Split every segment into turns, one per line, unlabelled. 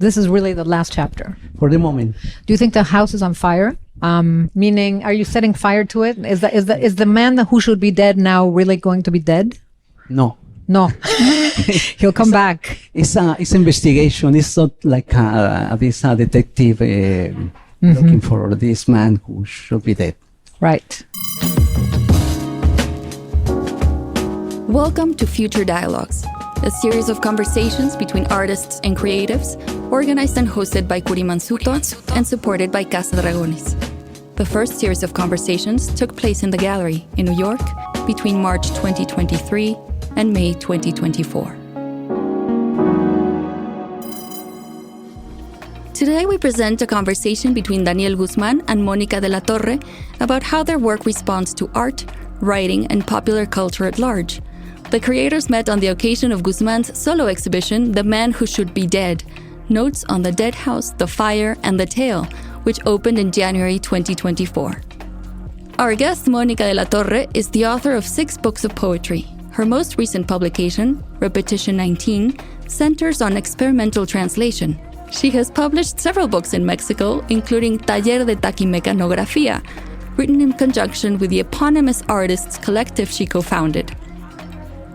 This is really the last chapter.
For the moment.
Do you think the house is on fire? Meaning, are you setting fire to it? Is the man who should be dead now really going to be dead?
No.
No. He'll come back.
It's investigation. It's not like this detective looking for this man who should be dead.
Right.
Welcome to Future Dialogues, a series of conversations between artists and creatives, organized and hosted by Curimansuto and supported by Casa Dragones. The first series of conversations took place in the gallery in New York between March 2023 and May 2024. Today we present a conversation between Daniel Guzmán and Mónica de la Torre about how their work responds to art, writing, and popular culture at large. The creators met on the occasion of Guzmán's solo exhibition, The Man Who Should Be Dead, Notes on the Dead House, the Fire, and the Tale, which opened in January 2024. Our guest, Mónica de la Torre, is the author of 6 books of poetry. Her most recent publication, Repetition 19, centers on experimental translation. She has published several books in Mexico, including Taller de Taquimecanografía, written in conjunction with the eponymous artists collective she co-founded.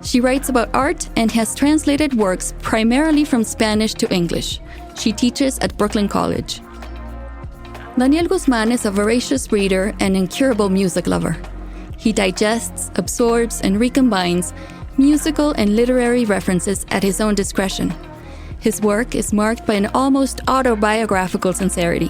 She writes about art and has translated works primarily from Spanish to English. She teaches at Brooklyn College. Daniel Guzmán is a voracious reader and incurable music lover. He digests, absorbs, and recombines musical and literary references at his own discretion. His work is marked by an almost autobiographical sincerity.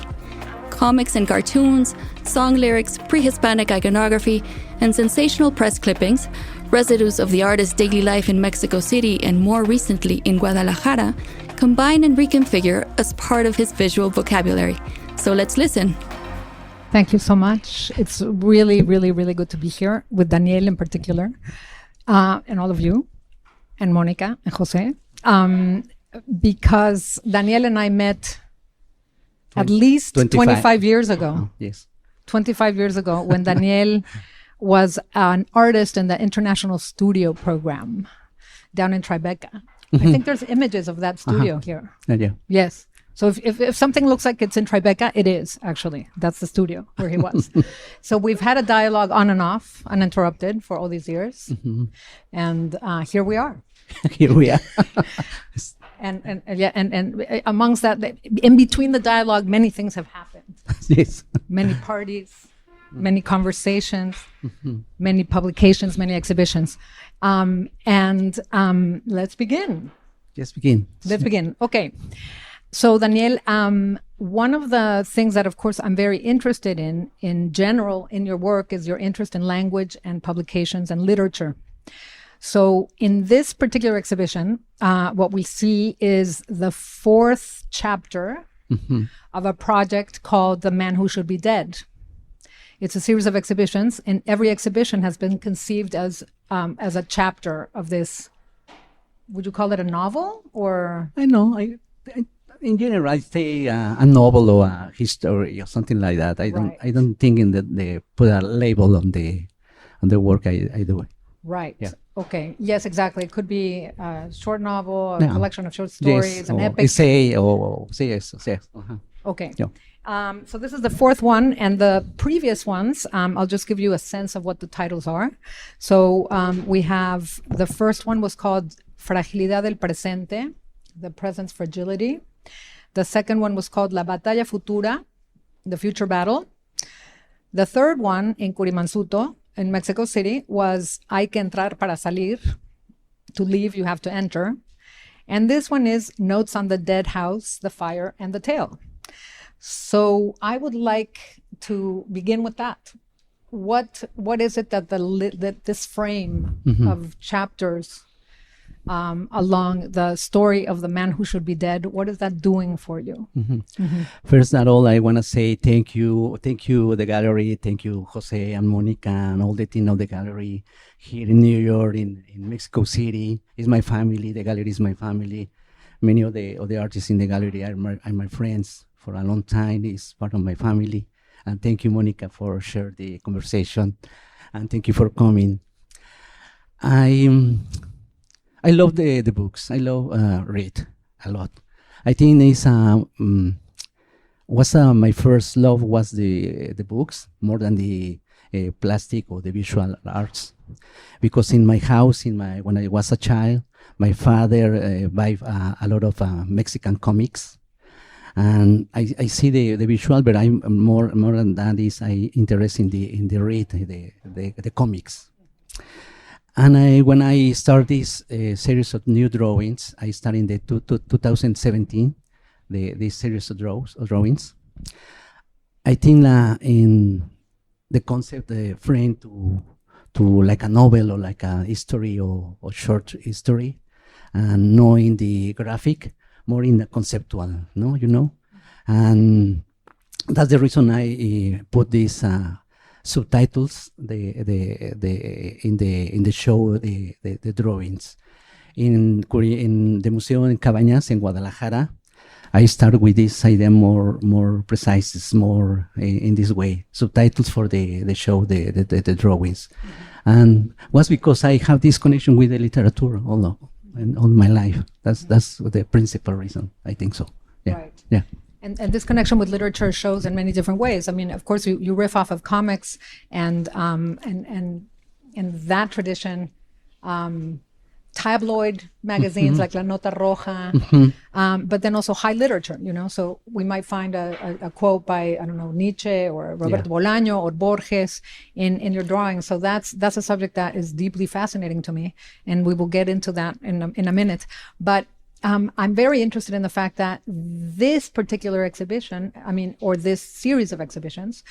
Comics and cartoons, song lyrics, pre-Hispanic iconography, and sensational press clippings, residues of the artist's daily life in Mexico City and more recently in Guadalajara, combine and reconfigure as part of his visual vocabulary. So let's listen.
Thank you so much. It's really, really, really good to be here with Daniel in particular, and all of you, and Mónica and Jose, because Daniel and I met at least 25 years ago.
Yes.
25 years ago when Daniel was an artist in the International Studio program down in Tribeca. I think there's images of that studio here.
Yeah.
Yes. So if something looks like it's in Tribeca, it is actually. That's the studio where he was. So we've had a dialogue on and off, uninterrupted, for all these years. And here we are.
Here we are.
And amongst that, in between the dialogue, many things have happened.
Yes.
Many parties, many conversations, many publications, many exhibitions. Let's begin.
Let's begin.
Let's begin. Okay. So, Daniel, one of the things that, of course, I'm very interested in general, in your work, is your interest in language and publications and literature. So in this particular exhibition, what we see is the 4th chapter of a project called The Man Who Should Be Dead. It's a series of exhibitions, and every exhibition has been conceived as a chapter of this. Would you call it a novel, or?
I know. In general, I say a novel or a history or something like that. I don't think they put a label on the work I do.
Right.
Yeah.
Okay. Yes, exactly. It could be a short novel, a collection of short stories,
yes,
an epic.
Essay or yes.
Okay.
Yeah.
So this is the 4th one, and the previous ones, I'll just give you a sense of what the titles are. So we have, the first one was called Fragilidad del Presente, the present's fragility. The second one was called La Batalla Futura, the future battle. The third one, in Curimansuto, in Mexico City, was Hay que entrar para salir. To leave, you have to enter. And this one is Notes on the Dead House, the Fire, and the Tale. So I would like to begin with that. What is it that that this frame of chapters along the story of the man who should be dead, what is that doing for you?
First of all, I want to say thank you, the gallery, thank you, Jose and Mónica and all the team of the gallery here in New York, in Mexico City. It's my family. The gallery is my family. Many of the artists in the gallery are my friends for a long time. It's part of my family. And thank you, Mónica, for sharing the conversation. And thank you for coming. I love the books. I love read a lot. I think it's my first love was the books more than the plastic or the visual arts, because in my house, when I was a child, my father buy a lot of Mexican comics, and I see the visual, but I'm more than that is I interest in the read the comics. And when I start this series of new drawings, I start in the 2017, this series of drawings. I think in the concept frame to like a novel or like a history or short history, and knowing the graphic more in the conceptual, and that's the reason I put these subtitles in the show, the drawings in the museum in Cabañas in Guadalajara. I started with this idea more precise, it's more in this way, subtitles for the show, the drawings. And was because I have this connection with the literature all my life. That's the principal reason, I think so. Yeah.
Right.
Yeah.
And this connection with literature shows in many different ways. I mean, of course, you riff off of comics and that tradition, tabloid magazines like La Nota Roja, but then also high literature, so we might find a quote by, I don't know, Nietzsche or Roberto Bolaño or Borges in your drawing. So that's a subject that is deeply fascinating to me, and we will get into that in a minute. But I'm very interested in the fact that this particular exhibition, or this series of exhibitions,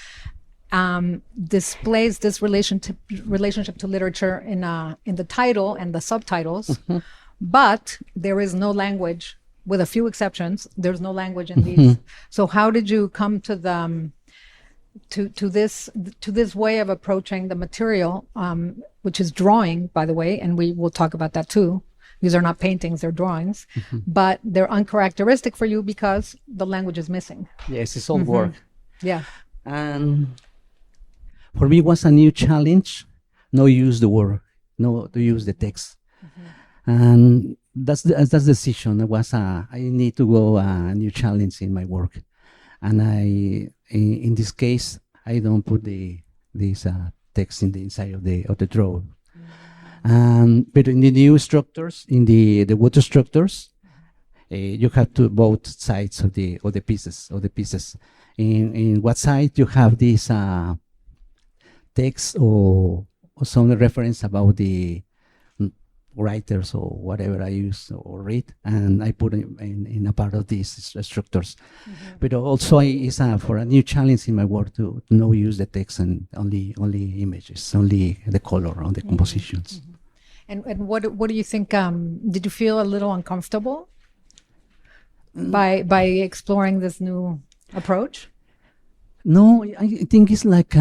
displays this relationship to literature in the title and the subtitles, but there is no language, with a few exceptions. There's no language in these. So how did you come to this way of approaching the material, which is drawing, by the way, and we will talk about that too. These are not paintings, they're drawings, but they're uncharacteristic for you because the language is missing.
Yes, it's all work.
Yeah.
And for me, it was a new challenge. No use the word, no to use the text, and that's the decision. It was I need to go a new challenge in my work, and in this case I don't put this text in the inside of the drawing. But in the new structures, in the water structures, you have to both sides of the pieces. In what side you have this text or some reference about the writers or whatever I use or read, and I put it in a part of these structures. But also it's for a new challenge in my work to not use the text and only images, only the color on the compositions.
And what do you think? Did you feel a little uncomfortable by exploring this new approach?
No, I think it's like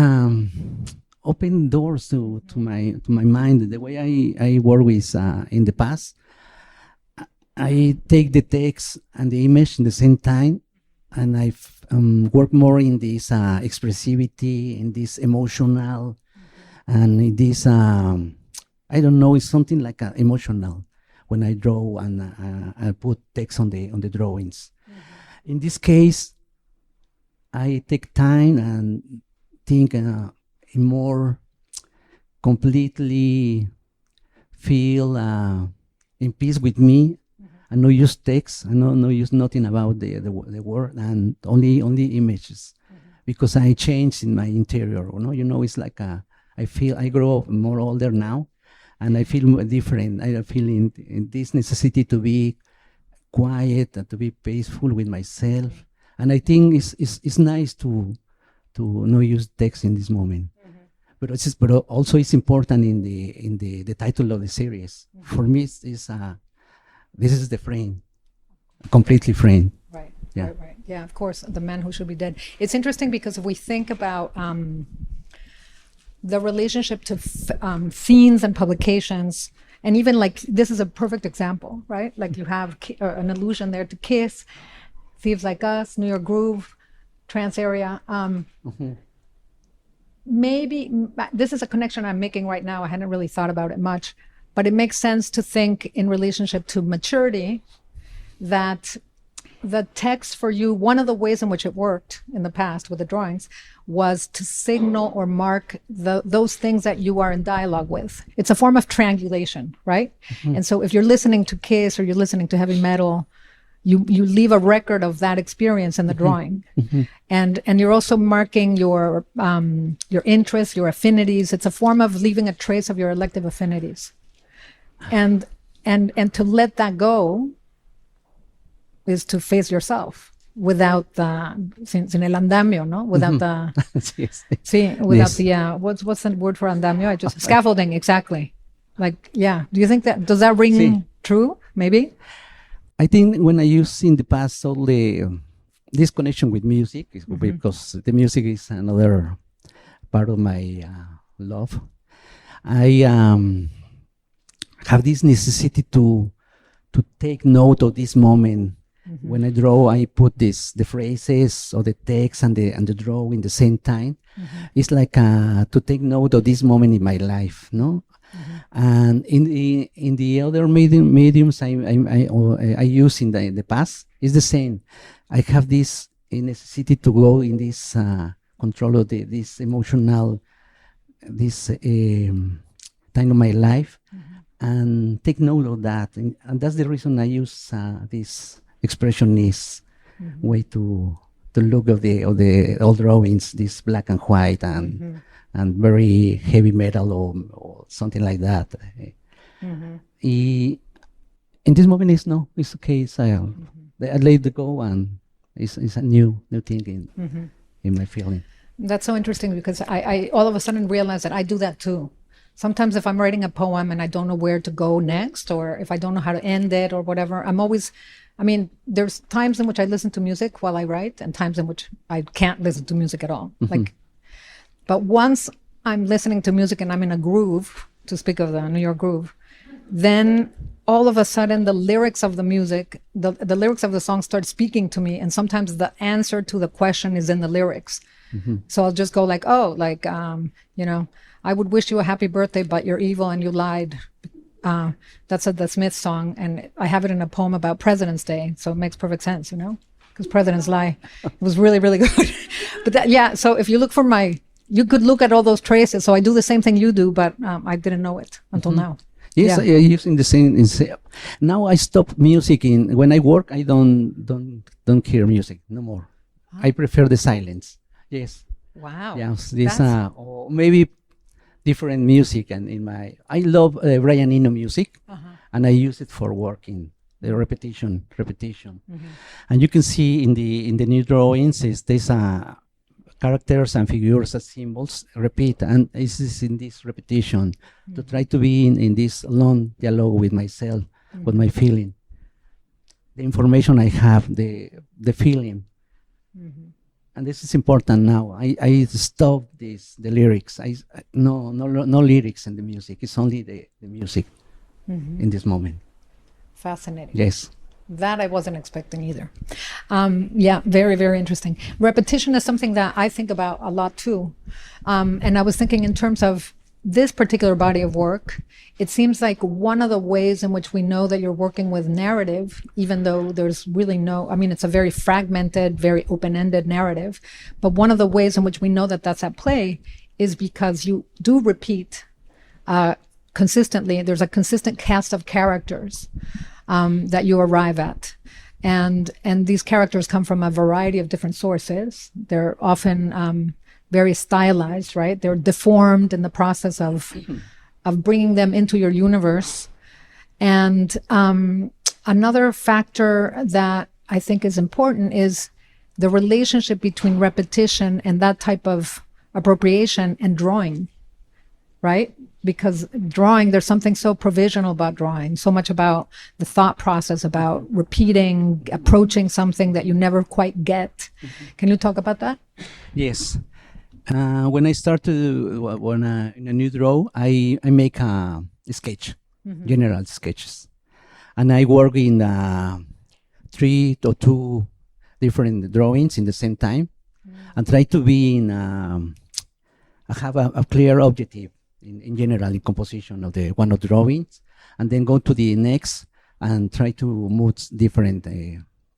open doors to my mind. The way I work with in the past, I take the text and the image in the same time, and I work more in this expressivity, in this emotional, and in this I don't know, it's something like emotional when I draw and I put text on the drawings. In this case, I take time and think in more completely feel in peace with me. I no use text. I no use nothing about the word, and only images, because I changed in my interior. It's like I feel I grow more older now, and I feel different. I feel in this necessity to be quiet and to be peaceful with myself. And I think it's nice to not use text in this moment. But also it's important in the title of the series. For me, this is the frame, completely frame.
Right.
Yeah.
Right. Yeah. Of course, the man who should be dead. It's interesting because if we think about the relationship to scenes and publications, and even like this is a perfect example, right? Like you have an allusion there to Kiss, Thieves Like Us, New York Groove, Trance Area. Maybe this is a connection I'm making right now. I hadn't really thought about it much, but it makes sense to think in relationship to maturity that the text for you, one of the ways in which it worked in the past with the drawings was to signal or mark those things that you are in dialogue with. It's a form of triangulation, right? And so if you're listening to Kiss or you're listening to heavy metal, you leave a record of that experience in the drawing. And you're also marking your interests, your affinities. It's a form of leaving a trace of your elective affinities. And to let that go is to face yourself without sin el andamio, no? Without the, without the, what's the word for andamio? Scaffolding, exactly. Like, yeah. Do you think does that ring true? Maybe?
I think when I used in the past all this connection with music, is because the music is another part of my love. I have this necessity to take note of this moment. When I draw, I put the phrases or the text and the drawing the same time. It's like to take note of this moment in my life, no? And in the other mediums I use in the past, it's the same. I have this necessity to go in this control of this emotional, this time of my life, and take note of that. And that's the reason I use this expressionist way to look of the old drawings, this black and white and very heavy metal or something like that. In this moment, it's okay. I let it go, and it's a new thing in my feeling.
That's so interesting, because I all of a sudden realize that I do that too. Sometimes if I'm writing a poem and I don't know where to go next, or if I don't know how to end it or whatever, there's times in which I listen to music while I write, and times in which I can't listen to music at all. But once I'm listening to music and I'm in a groove, to speak of the New York groove, then all of a sudden the lyrics of the music, the lyrics of the song start speaking to me, and sometimes the answer to the question is in the lyrics. So I'll just go like, I would wish you a happy birthday, but you're evil and you lied. That's the Smiths song, and I have it in a poem about President's Day, so it makes perfect sense, because presidents lie. It was really, really good. But so if you look you could look at all those traces. So I do the same thing you do, but I didn't know it until now.
Yes, using the same. Now I stop music when I work. I don't hear music no more. I prefer the silence. Yes.
Wow.
Yes. This or maybe different music, and I love Brian Eno music, and I use it for working. The repetition, and you can see in the new drawings there's characters and figures and symbols repeat, and this is in this repetition to try to be in this long dialogue with myself, with my feeling, the information I have, the feeling. And this is important now. I stop the lyrics. No lyrics in the music. It's only the music in this moment.
Fascinating.
Yes.
That I wasn't expecting either. Very, very interesting. Repetition is something that I think about a lot too. And I was thinking in terms of this particular body of work, it seems like one of the ways in which we know that you're working with narrative, even though there's really it's a very fragmented, very open-ended narrative, but one of the ways in which we know that that's at play is because you do repeat consistently. There's a consistent cast of characters that you arrive at. And these characters come from a variety of different sources. They're often very stylized, right? They're deformed in the process of bringing them into your universe. And another factor that I think is important is the relationship between repetition and that type of appropriation and drawing, right? Because drawing, there's something so provisional about drawing, so much about the thought process, about repeating, approaching something that you never quite get. Can you talk about that?
Yes. When I start in a new draw, I make a sketch, general sketches. And I work in 3 to 2 different drawings in the same time, and try to be I have a clear objective in general in composition of one of the drawings, and then go to the next and try to move different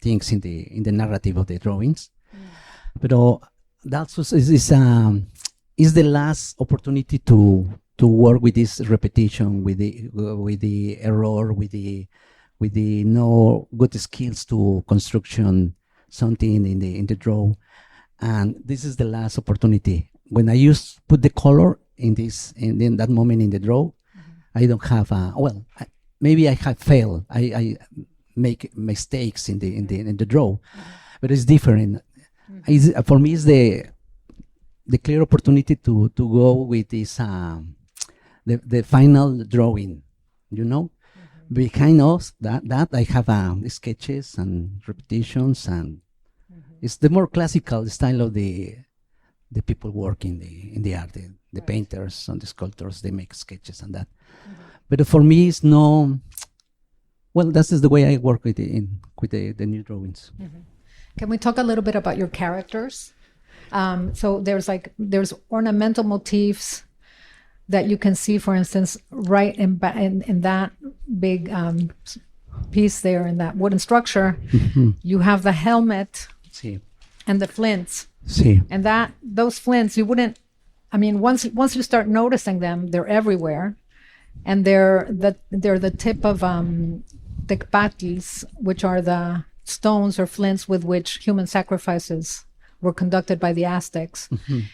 things in the narrative of the drawings. But that is the last opportunity to work with this repetition, with the error, with the no good skills to construction something in the draw. And this is the last opportunity. When I put the color in that moment in the draw, I don't have maybe I have failed. I make mistakes in the draw, but it's different. For me, it's the clear opportunity to go with this the final drawing, Behind us that I have sketches and repetitions, and it's the more classical style of the people working in the art, the painters and the sculptors. They make sketches and that. But for me, it's no. Well, that's just the way I work with the new drawings.
Can we talk a little bit about your characters? So there's ornamental motifs that you can see, for instance, right in that big piece there, in that wooden structure. You have the helmet and the flints. And those flints, you wouldn't. I mean, once you start noticing them, they're everywhere, and they're the tip of tecpatis, which are the stones or flints with which human sacrifices were conducted by the Aztecs.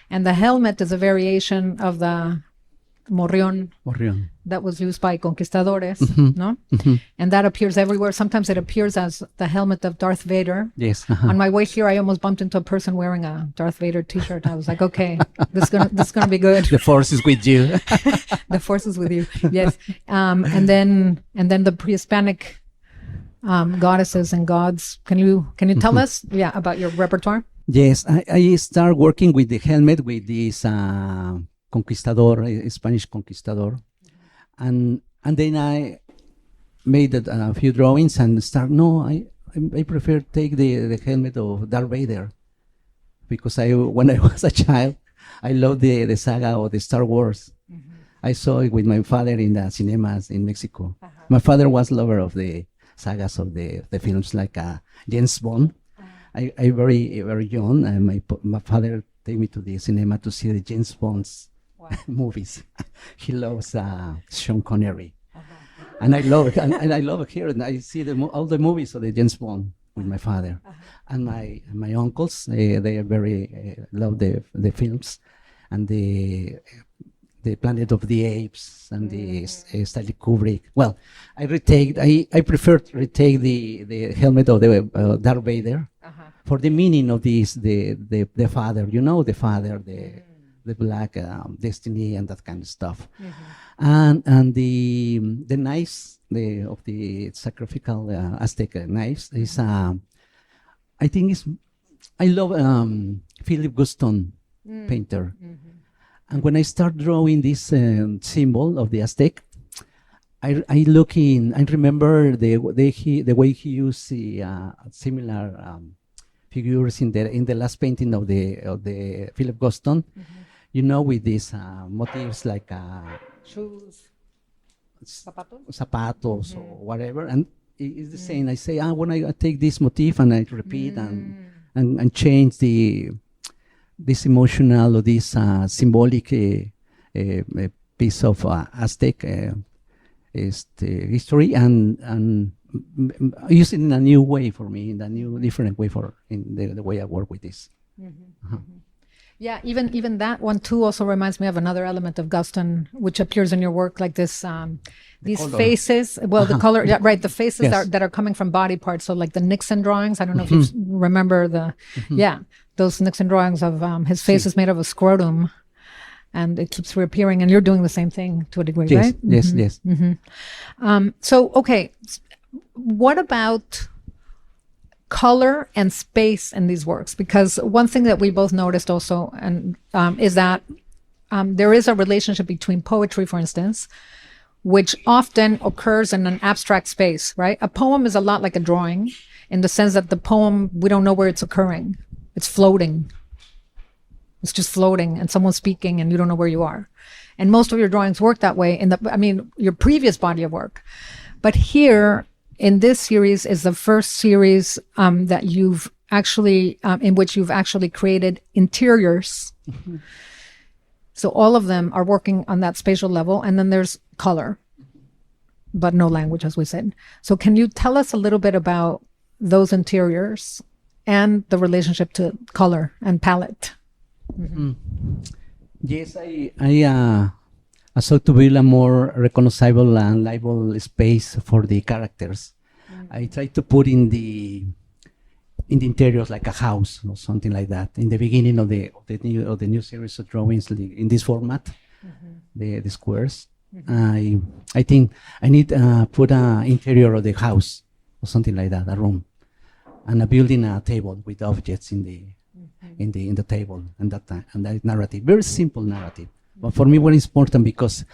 And the helmet is a variation of the morrión that was used by conquistadores, no? And that appears everywhere. Sometimes it appears as the helmet of Darth Vader.
Yes.
On my way here, I almost bumped into a person wearing a Darth Vader t-shirt. I was like, okay, this is gonna be good.
The force is with you.
The force is with you. Yes. And then the pre-Hispanic goddesses and gods. Can you tell us about your repertoire?
Yes, I start working with the helmet with this conquistador, Spanish conquistador, and then I made a few drawings and start. No, I prefer take the helmet of Darth Vader, because when I was a child, I loved the saga of the Star Wars. I saw it with my father in the cinemas in Mexico. My father was lover of the sagas of the films like James Bond. I very very young, and my father take me to the cinema to see the James Bond's movies. He loves Sean Connery, and I love it. And I love it here. And I see all the movies of the James Bond with my father, and my uncles. They are very love the films, and the Planet of the Apes and the Stanley Kubrick. Well, I prefer to retake the helmet of the Darth Vader for the meaning of this the father. The father, the black destiny and that kind of stuff, and the knives of the sacrificial Aztec knives is I think I love Philip Guzmán painter. And when I start drawing this symbol of the Aztec, I remember the way he used the similar figures in the last painting of the Philip Guzmán, with these motifs like
shoes,
zapatos or whatever, and it's the same. I say, when I take this motif and I repeat and change this emotional or this symbolic piece of Aztec history and use it in a new way for me, in a new different way in the way I work with this.
Yeah, even that one too also reminds me of another element of Guston, which appears in your work, like this these color. Faces. Well, the color, yeah, right. The faces that are coming from body parts. So like the Nixon drawings. I don't know if you remember those Nixon drawings of his face is made of a scrotum, and it keeps reappearing. And you're doing the same thing to a degree, right?
Yes, yes.
So okay, what about color and space in these works? Because one thing that we both noticed also and is that there is a relationship between poetry, for instance, which often occurs in an abstract space, right? A poem is a lot like a drawing in the sense that the poem, we don't know where it's occurring. It's floating. It's just floating and someone's speaking and you don't know where you are. And most of your drawings work that way your previous body of work. But here, in this series is the first series that you've actually, in which you've actually created interiors. So all of them are working on that spatial level, and then there's color, but no language, as we said. So can you tell us a little bit about those interiors and the relationship to color and palette?
Yes, I sought to build a more recognizable and livable space for the characters. I tried to put in the interiors like a house or something like that. In the beginning of the new series of drawings in this format, the squares. I think I need put an interior of the house or something like that, a room, and a building a table with objects in the table, and that narrative, very simple narrative. But for me, very important, because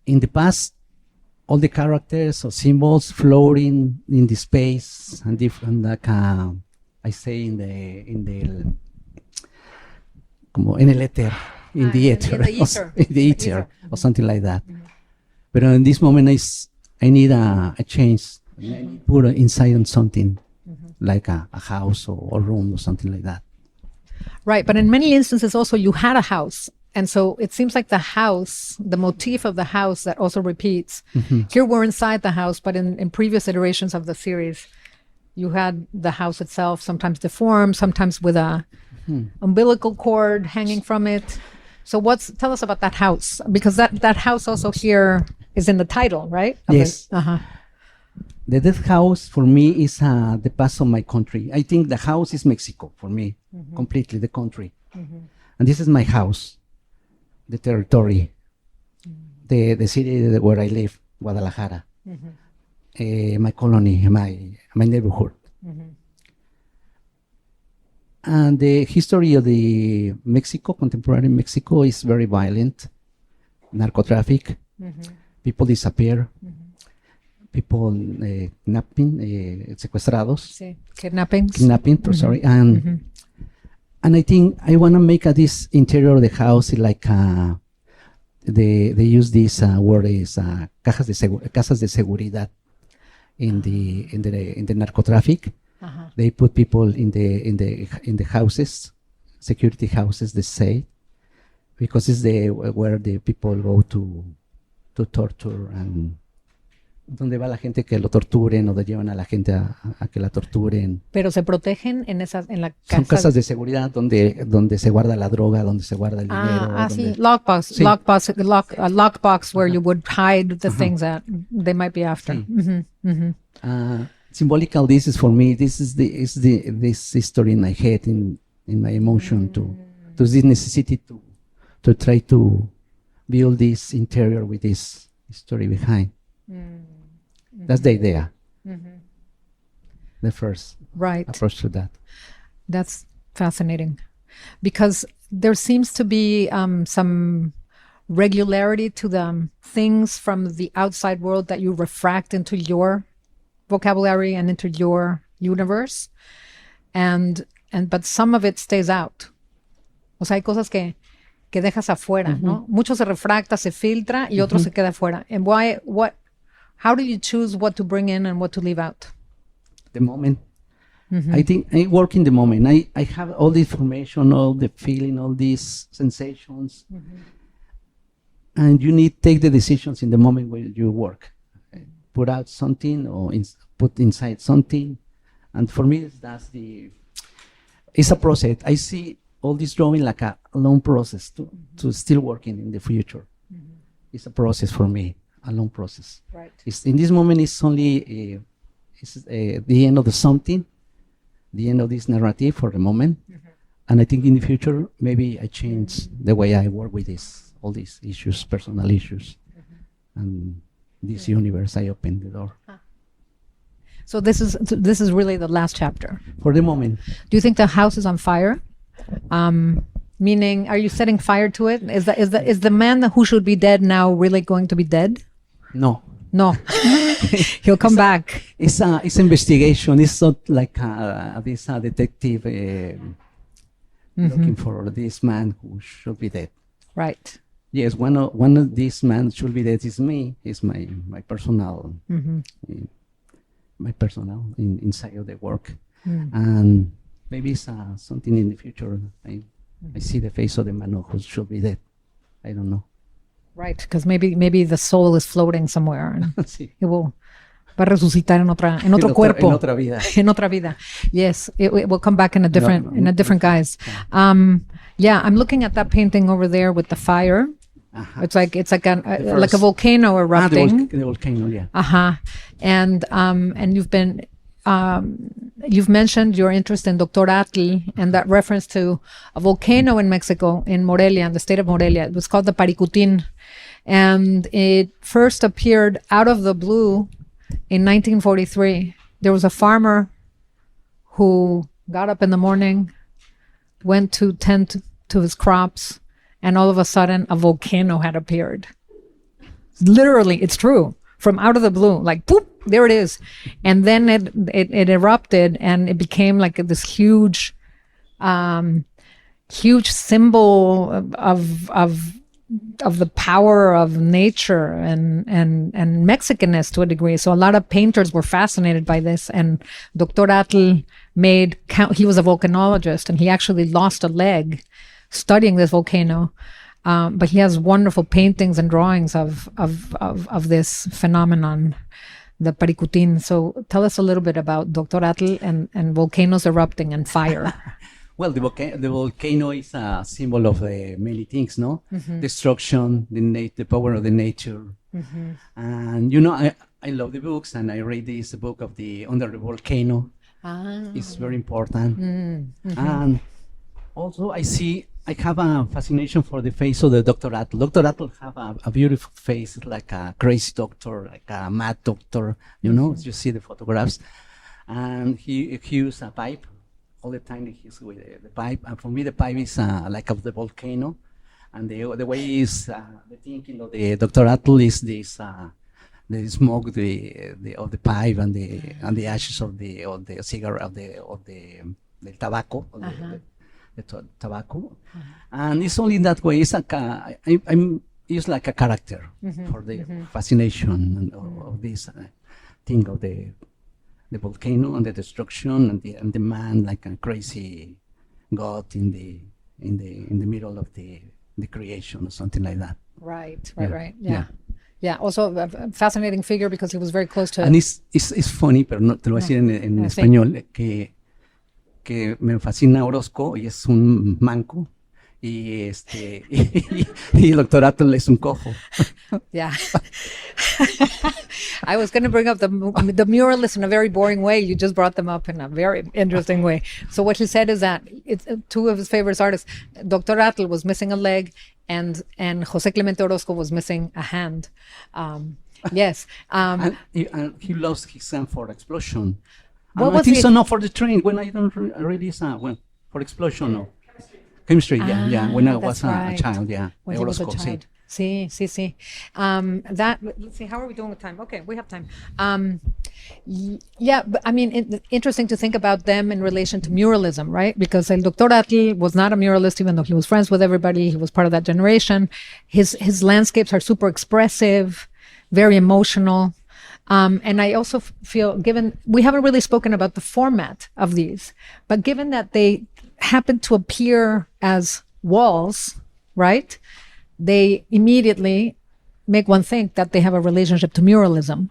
in the past, all the characters or symbols floating in the space and different, like I say in the como en el éter, in the ether, in the ether, or something like that. But in this moment, I need a change. I need to put inside on something like a house or room or something like that.
Right, but in many instances also you had a house. And so it seems like the house, the motif of the house that also repeats. Here we're inside the house, but in previous iterations of the series, you had the house itself, sometimes deformed, sometimes with a umbilical cord hanging from it. So tell us about that house, because that house also here is in the title, right?
Yes. The death house for me is the past of my country. I think the house is Mexico for me, completely the country. And this is my house, the territory, the city where I live, Guadalajara, my colony, my neighborhood. And the history of the Mexico, contemporary Mexico, is very violent. Narco traffic, people disappear, people kidnapping, sequestrados.
Sí, kidnappings.
Kidnapping, sorry. And I think I want to make this interior of the house like they use this word is casas de seguridad in the narco traffic. They put people in the houses, security houses, they say, because it's where the people go to torture, and donde va la gente que lo torturen o de llevan a la gente a que la torturen.
Pero se protegen en la casa.
Son casas de seguridad donde se guarda la droga, donde se guarda el dinero.
Sí, lockbox where you would hide the things that they might be after.
Sí. Symbolical, this is for me. This is this history in my head, in my emotion, to this necessity to try to build this interior with this story behind. That's the idea. The first approach to that.
That's fascinating, because there seems to be some regularity to the things from the outside world that you refract into your vocabulary and into your universe, but some of it stays out. O sea, hay cosas que dejas afuera, ¿no? Mucho se refracta, se filtra, y otro se queda afuera. And how do you choose what to bring in and what to leave out?
The moment. I think I work in the moment. I have all the information, all the feeling, all these sensations, and you need to take the decisions in the moment where you work. Put out something or put inside something, and for me it's a process. I see all this drawing like a long process to still working in the future. It's a process for me, a long process.
Right.
In this moment, it's only the end of the end of this narrative for the moment, and I think in the future maybe I change the way I work with all these issues, personal issues, and this universe. I open the door.
So this is really the last chapter
for the moment.
Do you think the house is on fire? Meaning, are you setting fire to it? Is the man who should be dead now really going to be dead?
No.
He'll come back.
It's investigation. It's not like this detective looking for this man who should be dead.
Right.
Yes, one of these men should be dead is me. It's my personal my personal inside of the work. And maybe it's something in the future. I see the face of the man who should be dead. I don't know.
Right, because maybe the soul is floating somewhere and
Sí.
it will va a resucitar en otro cuerpo.
En otra vida.
En otra vida. Yes, it will come back in a different guise. Yeah, I'm looking at that painting over there with the fire.
Uh-huh.
It's like a volcano erupting.
The volcano, yeah.
And you've mentioned your interest in Dr. Atl and that reference to a volcano in Mexico, in Morelia, in the state of Morelia. It was called the Paricutin. And it first appeared out of the blue in 1943. There was a farmer who got up in the morning, went to tend to his crops, and all of a sudden a volcano had appeared. Literally, it's true. From out of the blue, like poop, there it is. And then it erupted and it became like this huge symbol of the power of nature and Mexicanness to a degree. So a lot of painters were fascinated by this. And Dr. Atl he was a volcanologist and he actually lost a leg studying this volcano. But he has wonderful paintings and drawings of this phenomenon, the Paricutin. So tell us a little bit about Dr. Atl and volcanoes erupting and fire.
Well, the volcano is a symbol of many things, no? Destruction, the power of the nature. And, I love the books, and I read this book of Under the Volcano. It's very important. And also I have a fascination for the face of the Dr. Atl. Dr. Atl have a beautiful face, like a crazy doctor, like a mad doctor, as you see the photographs. And he used a pipe all the time. He's with the pipe. And for me, the pipe is like of the volcano. And the way is the thinking of the Dr. Atl is this the smoke of the pipe and the ashes of the cigarette of the tobacco. The tobacco, and it's only in that way. It's like I'm used like a character for the fascination of this thing of the volcano and the destruction and the man like a crazy god in the middle of the creation or something like that.
Right. Yeah. Also a fascinating figure because he was very close to.
And it's funny, pero no te lo voy a decir en español que me fascina Orozco y es un manco y y el Dr. Atl es un cojo.
Yeah. I was going to bring up the muralists in a very boring way. You just brought them up in a very interesting way. So what he said is that it's two of his favorite artists. Dr. Atl was missing a leg and José Clemente Orozco was missing a hand. Yes.
And he lost his hand for explosion.
What
I think so, no, for the train, when I don't really for explosion, no. Chemistry, yeah, when I was a child, yeah.
When he was a child. Sí. Let's see, how are we doing with time? Okay, we have time. Yeah, but I mean, interesting to think about them in relation to muralism, right? Because El Dr. Atl was not a muralist, even though he was friends with everybody. He was part of that generation. His landscapes are super expressive, very emotional. And I also feel, given, we haven't really spoken about the format of these, but given that they happen to appear as walls, right? They immediately make one think that they have a relationship to muralism.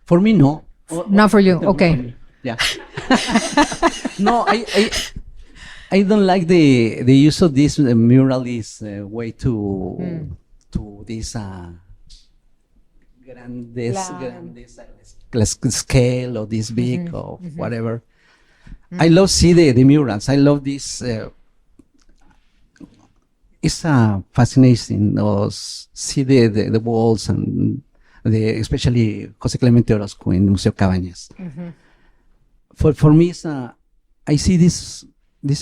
For me, no.
Not for you, okay.
Yeah. No, I don't like the use of this muralist way to this scale or this big or whatever. I love see the murals. I love this. It's fascinating to see the walls and especially José Clemente Orozco in Museo Cabañas. For me, I see this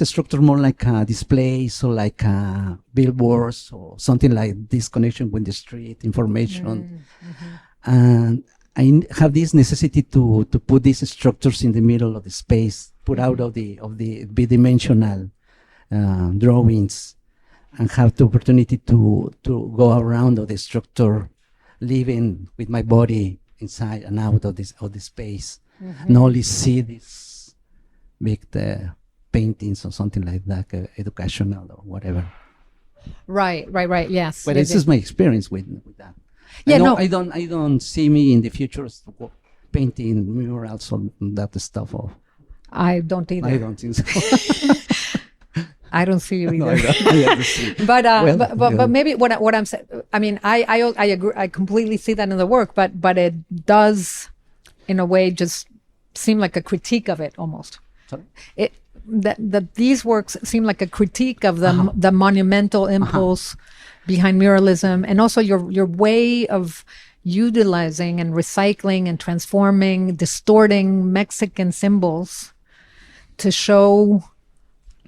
structure more like displays or like billboards or something like this connection with the street information. And I have this necessity to put these structures in the middle of the space, put out of the bidimensional drawings, and have the opportunity to go around of the structure, living with my body inside and out of the space, and only see these big paintings or something like that, educational or whatever.
Right. Yes.
But
yes,
this is my experience with that.
Yeah,
I don't see me in the future painting murals or that stuff.
I don't either.
I don't think so.
I don't see you
No,
either.
I don't see.
But maybe what I'm saying, I mean, I agree, I completely see that in the work, but it does, in a way, just seem like a critique of it almost.
Sorry?
That these works seem like a critique of the monumental impulse behind muralism, and also your way of utilizing and recycling and transforming, distorting Mexican symbols to show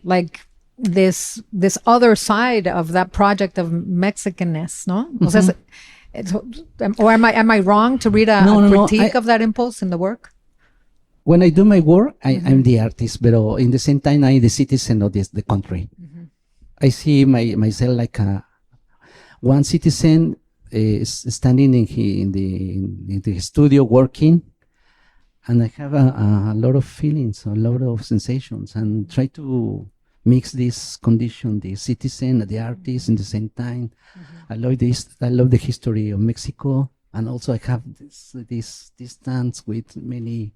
like this other side of that project of Mexicanness, no? O sea, or am I wrong to read a critique of that impulse in the work?
When I do my work, I'm the artist, but in the same time, I'm the citizen of the country. I see myself like one citizen is standing in the studio working, and I have a lot of feelings, a lot of sensations, and try to mix this condition, the citizen, the artist, in the same time. I love this. I love the history of Mexico, and also I have this distance with many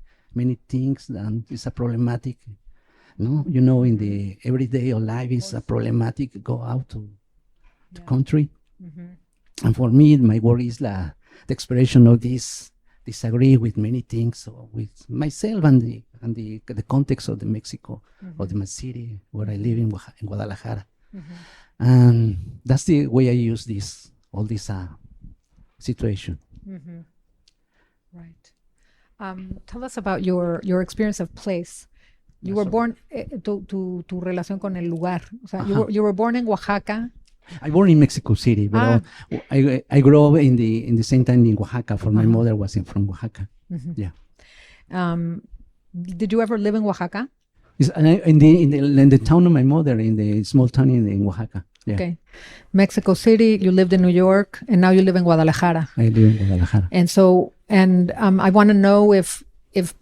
things, and it's a problematic. No, in the everyday of life, it's a problematic. Go out to country, and for me, my work is the expression of this disagree with many things, so with myself and the context of the Mexico or the city where I live in Guadalajara, and that's the way I use all this situation.
Right. Tell us about your experience of place. You were born, tu relación con el lugar. O sea, you were born in Oaxaca.
I born in Mexico City, but I grew up in the same time in Oaxaca. For my mother was from Oaxaca. Yeah.
Did you ever live in Oaxaca?
In the town of my mother, in the small town in Oaxaca. Yeah.
Okay. Mexico City. You lived in New York, and now you live in Guadalajara.
I live in Guadalajara.
And I want to know if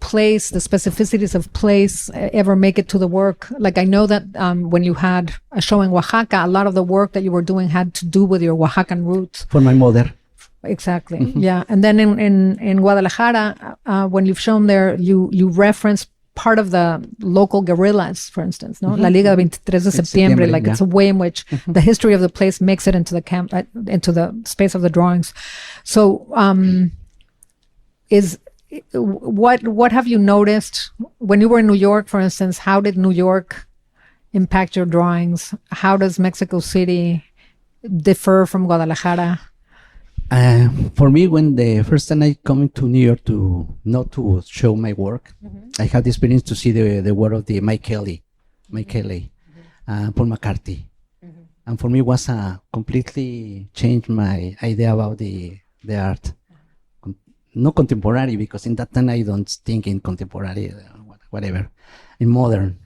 place, the specificities of place ever make it to the work. Like I know that when you had a show in Oaxaca, a lot of the work that you were doing had to do with your Oaxacan roots.
For my mother.
Exactly. Yeah. And then in Guadalajara, when you've shown there, you reference part of the local guerrillas, for instance, no? La Liga de 23 de Septiembre, like it's a way in which the history of the place makes it into the camp, into the space of the drawings. So, what have you noticed when you were in New York, for instance? How did New York impact your drawings? How does Mexico City differ from Guadalajara?
For me, when the first time I come to New York not to show my work, I had the experience to see the work of the Mike Kelly, Paul McCarthy, and for me it was completely changed my idea about the art. Not contemporary, because in that time I don't think in contemporary, whatever, in modern.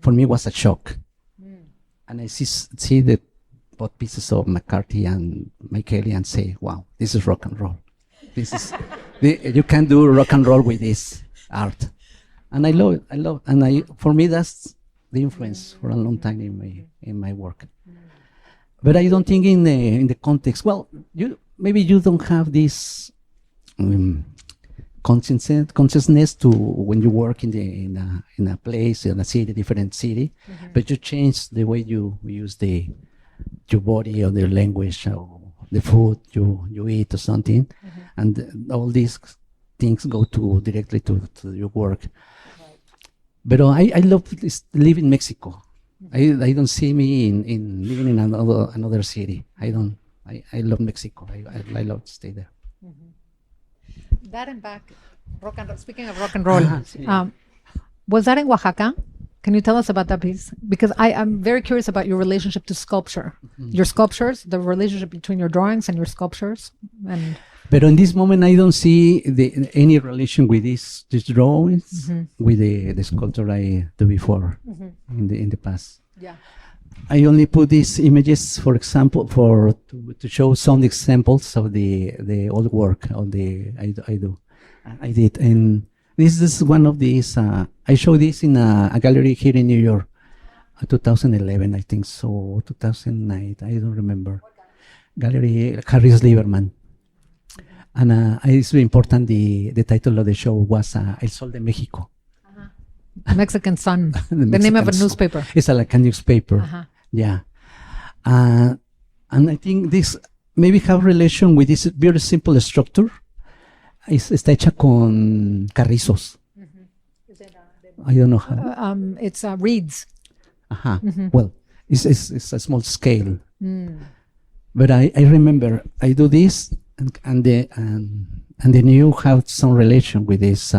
For me, it was a shock, and I see the both pieces of McCarthy and Michaeli and say, "Wow, this is rock and roll. This is you can do rock and roll with this art," and I love it. And for me, that's the influence for a long time in my work. But I don't think in the context. Well, maybe you don't have this. Consciousness to when you work in a place, in a city, different city, but you change the way you use your body or the language or the food you eat or something, and all these things go directly to your work. But I love live in Mexico. I don't see me in living in another city. I love Mexico. I love to stay there.
That and back, rock and roll. Speaking of rock and roll, was that in Oaxaca? Can you tell us about that piece? Because I'm very curious about your relationship to sculpture. Your sculptures, the relationship between your drawings and your sculptures.
But in this moment, I don't see any relation with these drawings with the sculpture I do before in the past.
Yeah.
I only put these images, for example, to show some examples of the old work I do. I did, and this is one of these. I showed this in a gallery here in New York, 2011, I think so, 2009. I don't remember. Gallery Harris Lieberman, and it's very important. The title of the show was El Sol de México.
Mexican Sun, the name
Mexican
of a
Sun.
newspaper.
It's like a newspaper. Yeah, and I think this maybe have relation with this very simple structure. Está hecha con carrizos. I don't know how.
It's reeds.
Well, it's a small scale. But I remember I do this, and then you have some relation with this,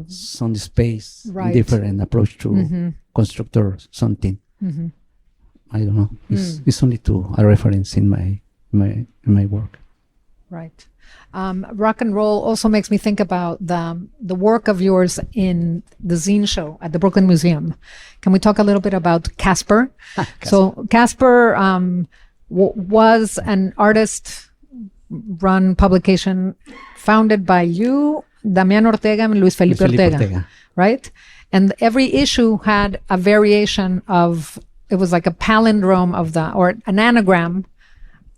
some space,
Right.
different approach to constructor something. I don't know. It's only to a reference in my work.
Right. Rock and roll also makes me think about the work of yours in the zine show at the Brooklyn Museum. Can we talk a little bit about Casper? So Casper was an artist-run publication founded by you, Damián Ortega, and Luis Felipe Ortega, right? And every issue had a variation of, it was like a palindrome of or an anagram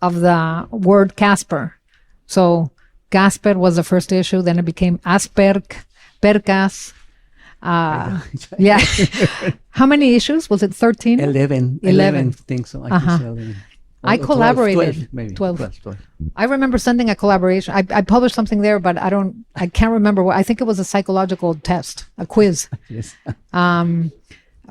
of the word Casper. So Gasper was the first issue, then it became Asperk, Percas. Yeah. How many issues? Was it 13?
11. 11, I think so. I think so, 11.
I
Or
collaborated.
12, maybe.
12.
12.
I remember sending a collaboration. I published something there, but I can't remember what. I think it was a psychological test, a quiz.
Yes.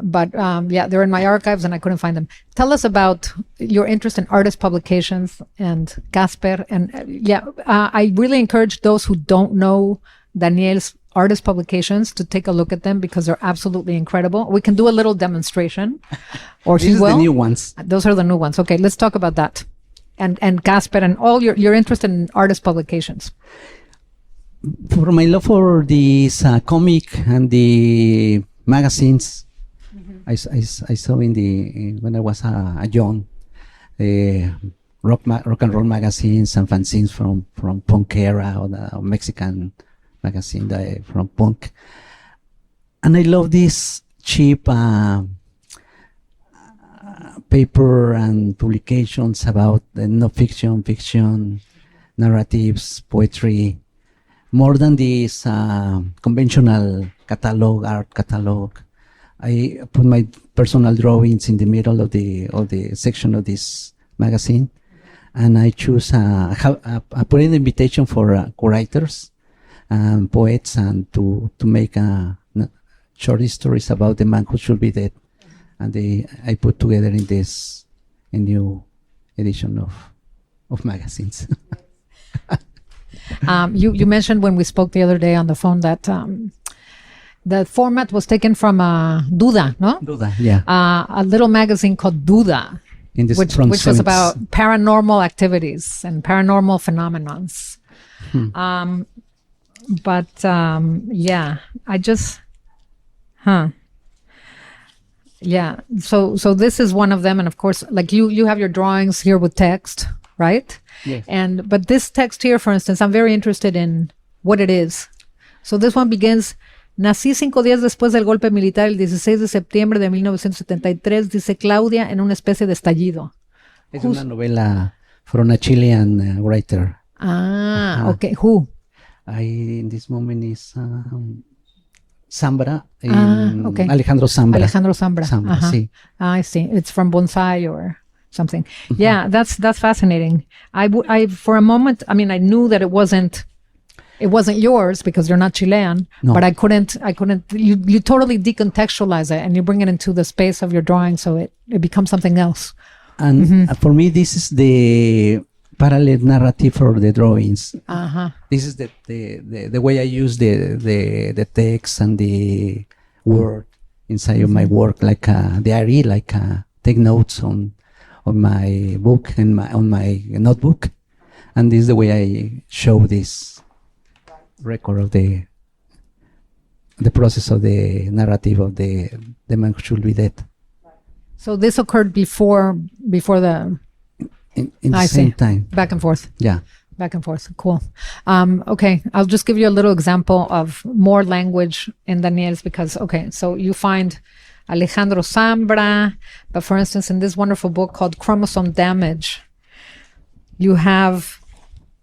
But yeah, they're in my archives and I couldn't find them. Tell us about your interest in artist publications and Casper. And I really encourage those who don't know Daniel's artist publications to take a look at them because they're absolutely incredible. We can do a little demonstration, or
These are the new ones.
Those are the new ones. Okay, let's talk about that. And Casper and all your interest in artist publications.
For my love for these comic and the magazines, I saw when I was young, rock and roll magazines and fanzines from punk era, or the Mexican magazine from punk, and I love this cheap paper and publications about no fiction, narratives, poetry, more than this conventional art catalog. I put my personal drawings in the middle of the section of this magazine, and I choose I put in an invitation for co-writers and poets and to make short stories about the man who should be dead, and I put together in this a new edition of magazines.
You mentioned when we spoke the other day on the phone that the format was taken from Duda, no?
Duda, yeah.
A little magazine called Duda, which was about paranormal activities and paranormal phenomenons. Yeah, yeah. So this is one of them, and of course, like you have your drawings here with text, right?
Yes.
But this text here, for instance, I'm very interested in what it is. So this one begins. Nací 5 días después del golpe militar el 16 de septiembre de 1973, dice Claudia, en una especie de estallido.
Es una novela from a Chilean writer.
Okay. Who?
In this moment is Zambra.
Okay.
Alejandro Zambra.
Alejandro Zambra.
Sí.
I see. It's from Bonsai or something. Yeah, that's fascinating. I for a moment, I mean, I knew that it wasn't yours because you're not Chilean,
no.
But I couldn't, you totally decontextualize it and you bring it into the space of your drawing so it becomes something else.
And for me, this is the parallel narrative for the drawings. This is the way I use the text and the word inside of my work, like a diary, like take notes on my book and on my notebook. And this is the way I show this record of the process of the narrative of the man who should be dead.
So this occurred before the
in the same time.
Back and forth.
Yeah.
Back and forth. Cool. Okay, I'll just give you a little example of more language in Daniel's because, okay, so you find Alejandro Zambra, but for instance, in this wonderful book called Chromosome Damage, you have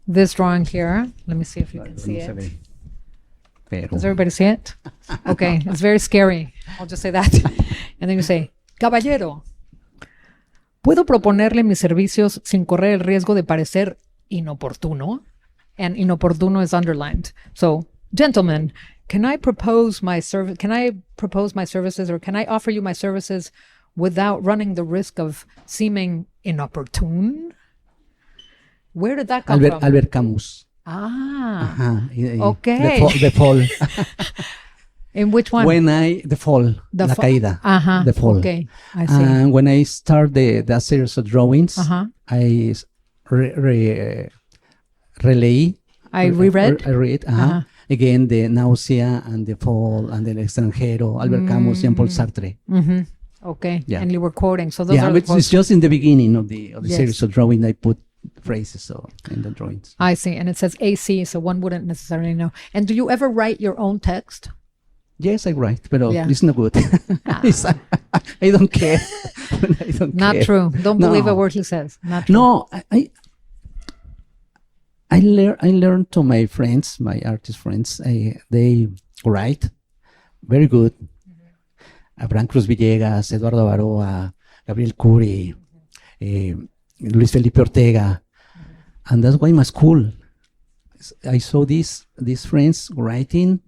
this drawing here. Let me see if you can see it. Does everybody see it? Okay, it's very scary. I'll just say that. And then you say, Caballero, ¿puedo proponerle mis servicios sin correr el riesgo de parecer inoportuno? And inoportuno is underlined. So, gentlemen, can I propose my services, or can I offer you my services without running the risk of seeming inopportune? Where did that come from?
Albert Camus.
Ah, okay.
The fall.
In which one?
The fall, la caída. The fall.
Okay, I see.
And when I start the series of drawings, I reread.
I reread?
I read, again, the nausea and the fall and el extranjero, Albert Camus, Jean-Paul Sartre.
Okay,
Yeah.
and you were quoting. So those are the
it's just in the beginning of the
Yes.
series of drawing, I put phrases in the drawings.
I see, and it says AC, so one wouldn't necessarily know. And do you ever write your own text?
Yes, I write, but
Yeah.
it's not good. I don't care. I don't
Not
care.
true. Don't
No.
believe a word he says. Not true.
No, I learned to my friends, my artist friends, they write very good. Abraham Cruz Villegas, Eduardo Baroa, Gabriel Curi, Luis Felipe Ortega, and that's why my school. I saw these friends writing,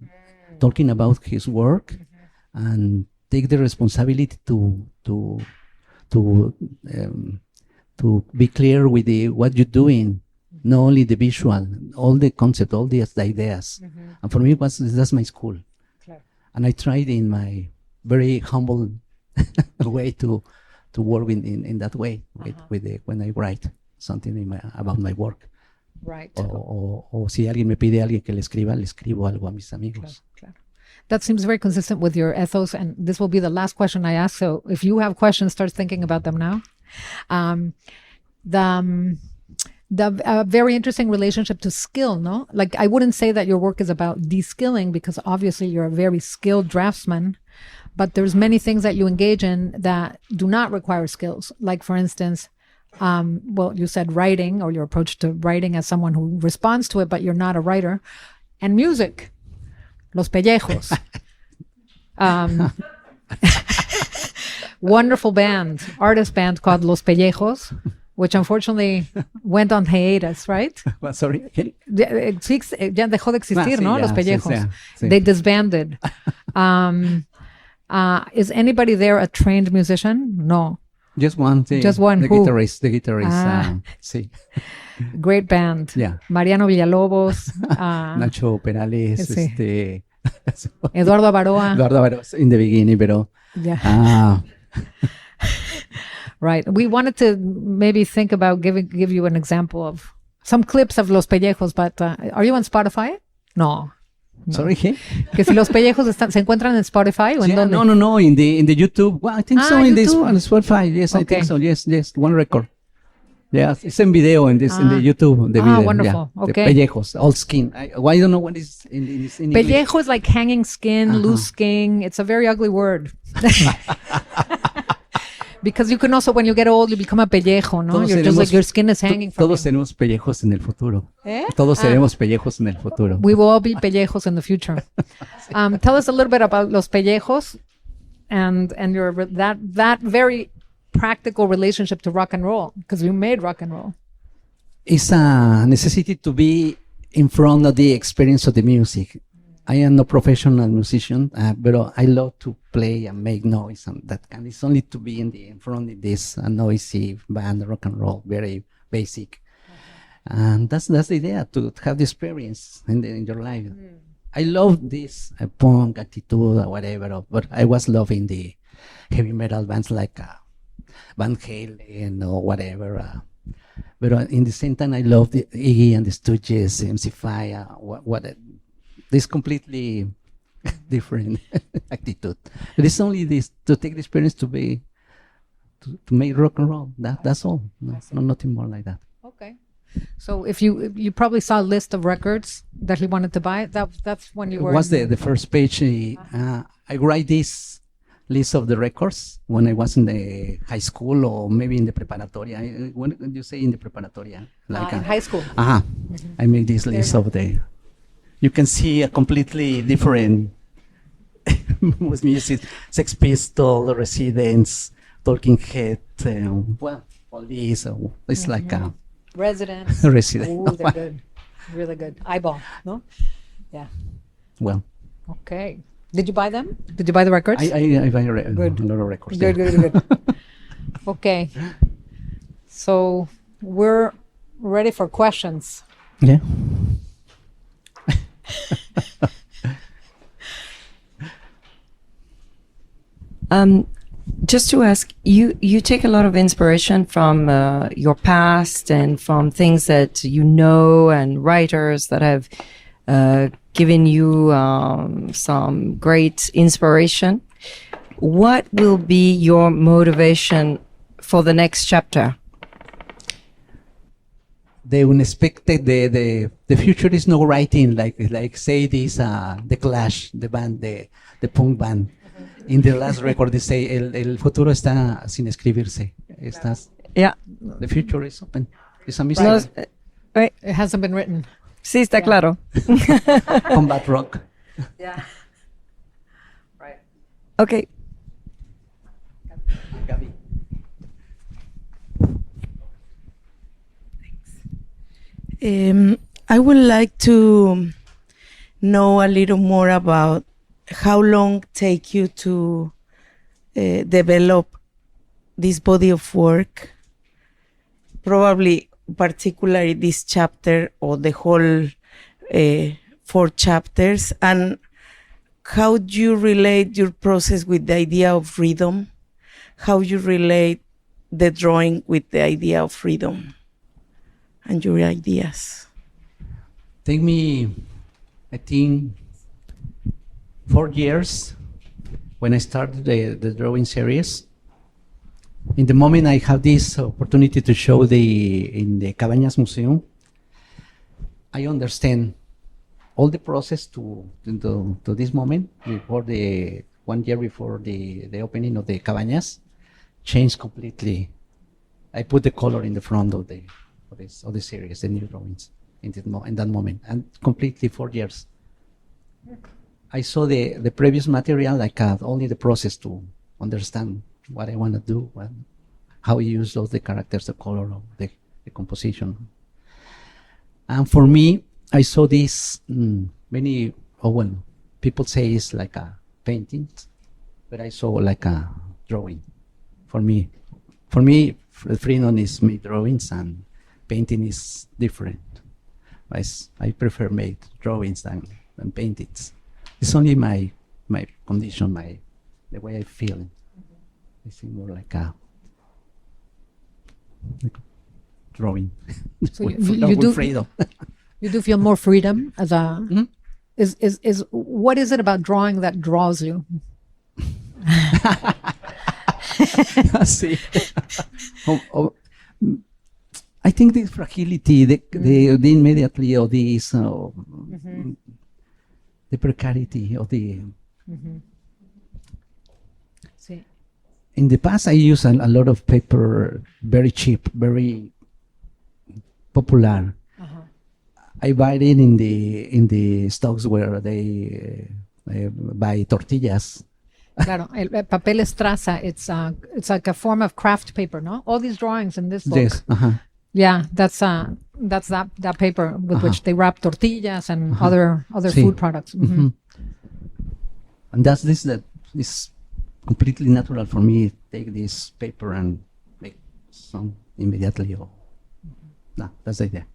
talking about his work, and take the responsibility to be clear with what you're doing, not only the visual, all the concept, all the ideas. And for me, that's my school.
Claro.
And I tried in my very humble way to work in that way when I write something about my work.
Right.
O si alguien me pide a alguien que le escribo algo a mis amigos.
Claro. That seems very consistent with your ethos, and this will be the last question I ask. So if you have questions, start thinking about them now. The very interesting relationship to skill, no? Like, I wouldn't say that your work is about de-skilling, because obviously you're a very skilled draftsman, but there's many things that you engage in that do not require skills. Like, for instance, well, you said writing, or your approach to writing as someone who responds to it, but you're not a writer. And music, Los Pellejos. Wonderful band, artist band called Los Pellejos, which unfortunately went on hiatus, right?
Well, sorry.
Ya dejó de existir,
Sí,
¿no?
ya,
Los Pellejos.
sí.
They disbanded. Is anybody there a trained musician? No.
Just one. Sí.
Just one.
The
Who?
guitarist. Sí.
Great band.
Yeah.
Mariano Villalobos.
Nacho Perales.
Sí. Eduardo Baroa.
Eduardo Baroa in the beginning, pero.
Yeah. Right. We wanted to maybe think about give you an example of some clips of Los Pellejos, but are you on Spotify? No.
Sorry, ¿qué?
Que si Los Pellejos se encuentran en Spotify o en dónde?
No, in the YouTube. Well, I think so in this
YouTube.
on Spotify. Yes,
Okay.
I think so. Yes, one record. Yeah, it's in video in the YouTube. The video.
Wonderful.
Yeah.
Okay.
The pellejos, all skin. I don't know what is in English.
Pellejo is like hanging skin, loose skin. It's a very ugly word. Because you can also, when you get old, you become a pellejo, no? You're just like, your skin is hanging from
Todos
you.
tenemos pellejos en el futuro.
¿Eh?
Todos seremos pellejos en el futuro.
We will all be pellejos in the future. Tell us a little bit about Los Pellejos and your that very practical relationship to rock and roll, because you made rock and roll.
It's a necessity to be in front of the experience of the music. I am no professional musician, but I love to play and make noise and that kind. It's only to be in front of this noisy band, rock and roll, very basic. And that's the idea, to have the experience in your life. I love this punk attitude or whatever, but I was loving the heavy metal bands like Van Halen or whatever. But in the same time, I love the Iggy and the Stooges, MC5, this completely different attitude. But it's only this, to take the experience to make rock and roll. That's all. No, nothing more like that.
Okay. So if you probably saw a list of records that he wanted to buy, that's when you
It
were.
was the first page. I write this list of the records when I was in the high school or maybe in the preparatoria. When you say in the preparatoria? Like
in high school.
I made this list of the. You can see a completely different with music, Sex Pistols, Residents, Talking Head, Police. It's like a
Residents.
Resident.
Ooh, they're good. Really good. Eyeball, no? Yeah.
Well,
Okay. Did you buy them? Did you buy the records?
I buy a
Good.
lot of records.
Good,
yeah.
good, good. Okay. So we're ready for questions.
Yeah.
Just to ask, you take a lot of inspiration from your past and from things that you know and writers that have given you some great inspiration. What will be your motivation for the next chapter?
The unexpected, the future is no writing, like say this, the Clash, the band, the punk band. In the last record, they say, el futuro está sin escribirse.
Yeah.
The future is open. It's a mystery.
Right.
It hasn't been written.
Sí, está claro.
Combat rock.
Yeah. Right.
Okay.
I would like to know a little more about how long take you to develop this body of work, probably particularly this chapter or the whole 4 chapters, and how do you relate your process with the idea of freedom, how you relate the drawing with the idea of freedom and your ideas.
Take me, I think, 4 years when I started the drawing series. In the moment I have this opportunity to show in the Cabañas Museum, I understand all the process to this moment, before 1 year before the opening of the Cabañas, changed completely. I put the color in the front of the series, the new drawings, in that moment, and completely 4 years. I saw the previous material, like only the process to understand what I want to do, how I use the characters, the color, the composition. And for me, I saw this people say it's like a painting, but I saw like a drawing. For me, freedom is made drawings and painting is different. I prefer made drawings than paintings. It's only my condition, the way I feel it. I see more like a drawing.
So you do
freedom.
You do feel more freedom as a.
Mhm.
Is what is it about drawing that draws you?
See, I think the fragility, the immediately of this, the precarity of the.
See.
In the past, I used a lot of paper, very cheap, very popular. I buy it in the stocks where they buy tortillas.
Claro, el papel estraza. It's like a form of craft paper, no? All these drawings in this book.
Yes.
Yeah, that's that paper with which they wrap tortillas and other
Sí.
food products. Mhm.
And that's that is completely natural for me. Take this paper and make some immediately. That's the idea.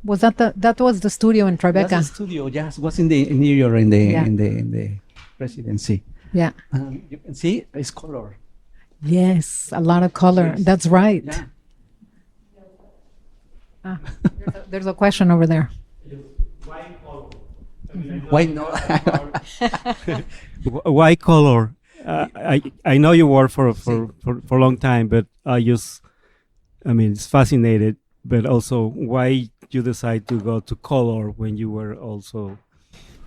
Was that was the studio in Tribeca?
That's the studio. Yes, was in New York in the residency.
Yeah.
You can see it's color.
Yes, a lot of color.
Yes.
That's right.
Yeah.
There's a question over there.
Why not?
Why color? I know you work for a long time, but I just I mean, it's fascinated, but also why you decide to go to color when you were also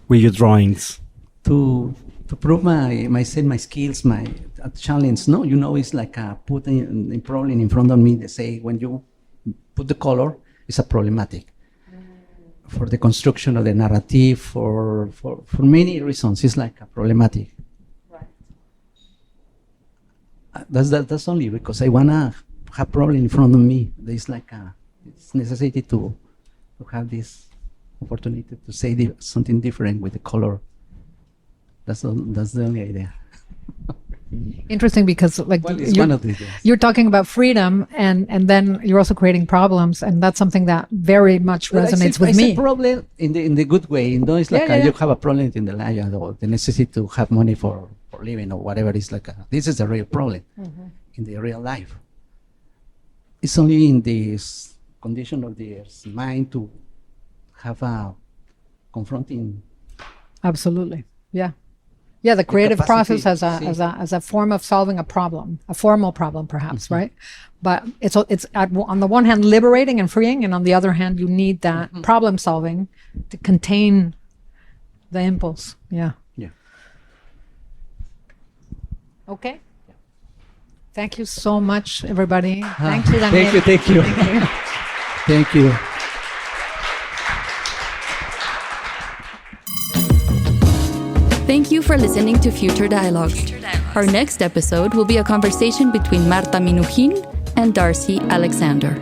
with your drawings?
To prove my skills, my challenge. No, it's like put a problem in front of me. They say when you put the color, it's a problematic for the construction of the narrative. For many reasons, it's like a problematic.
Right.
That's only because I wanna have problem in front of me. There's like it's necessity to have this opportunity to say something different with the color. That's the only idea.
Interesting, because
It's one of these days.
you're talking about freedom, and then you're also creating problems, and that's something that very much resonates with me.
It's a problem in the good way. It's like
Yeah.
you have a problem in the life, or the necessity to have money for living or whatever. It's like this is a real problem in the real life. It's only in this condition of the mind to have a confronting.
Absolutely. Yeah. Yeah, the creative
capacity
process
to
as a form of solving a problem, a formal problem perhaps, right? But it's on the one hand liberating and freeing, and on the other hand you need that problem solving to contain the impulse. Yeah.
Yeah.
Okay. Thank you so much, everybody. Thank you, Daniel.
Thank you. Thank you.
Thank you for listening to Future Dialogues. Our next episode will be a conversation between Marta Minujín and Darcy Alexander.